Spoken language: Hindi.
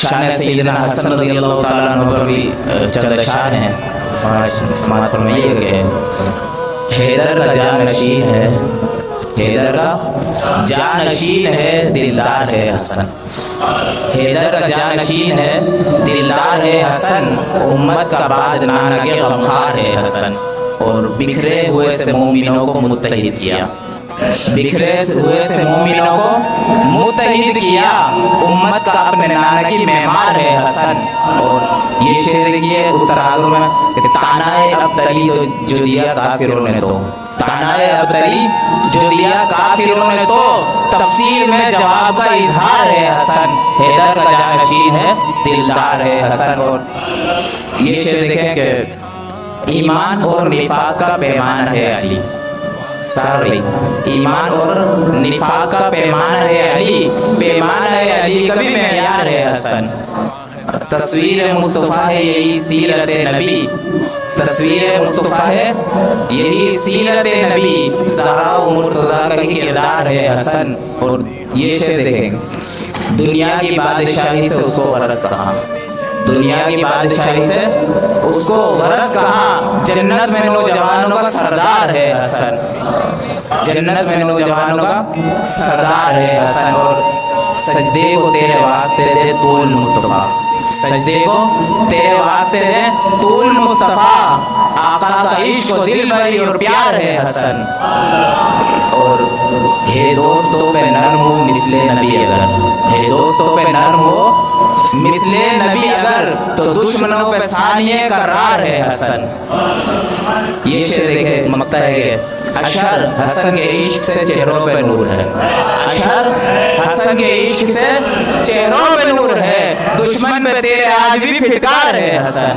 शान सैयदना हसन रज़ियल्लाहु ताला अन्हु पर भी चंद शान हैं। समाज फरमाइए कि हैदर का जानशीन है, हैदर का जानशीन है, दिलदार है हसन। हैदर का जानशीन है, दिलदार है हसन, उम्मत का बाद नाना के गमखार है हसन। और बिखरे हुए से मोमिनों को मुत्तहिद किया, बिखरे हुए से मोमिनों को मुत्तहिद किया, उम्मत का अपने नाना की मेहमान है हसन। और ये शेर देखिए उस तराजू में, तानाए अब तली जो दिया काफिरों ने, तो तानाए अब तली जो दिया काफिरों ने, तो तफसीर में जवाब का इजहार है हसन। हैदर का जानशीन है, दिलदार है हसन। और ये शेर देखें कि ईमान और निफाक का पैमाना है अली, सारी ईमान और निफाक का पैमाना है अली, पैमाना है अली कभी मेयार है हसन। तस्वीर मुस्तफ़ा है यही सीरत नबी, तस्वीर मुस्तफ़ा है यही सीरत नबी, ज़हरा व मुर्तज़ा का ही किरदार है हसन। और ये शेर देखें, दुनिया की बादशाही से उसको वरस कहाँ, दुनिया की बादशाही से उसको वरस कहाँ, जन्नत में नौजवानों का सरदार है हसन, जन्नत में नौजवानों का सरदार है हसन। और सजदे को तेरे वास्ते दे तूल मुस्तफ़ा, सजदे को तेरे वास्ते दे तूल मुस्तफ़ा, आका का इश्क दिल भरी और प्यार है हसन। और हे दोस्तों पे नरम हो मिसले नबी अगर, हे दोस्तों पे नरम हो मिसले नबी अगर, तो दुश्मनों पे सानिए करार है हसन। ये शेर देखे मकता है कि अशर हसन के इश्क से चेहरों पे नूर है, अशर हसन के इश्क से चेहरों पे नूर है, दुश्मन पे तेरे आज भी फिटकार है हसन।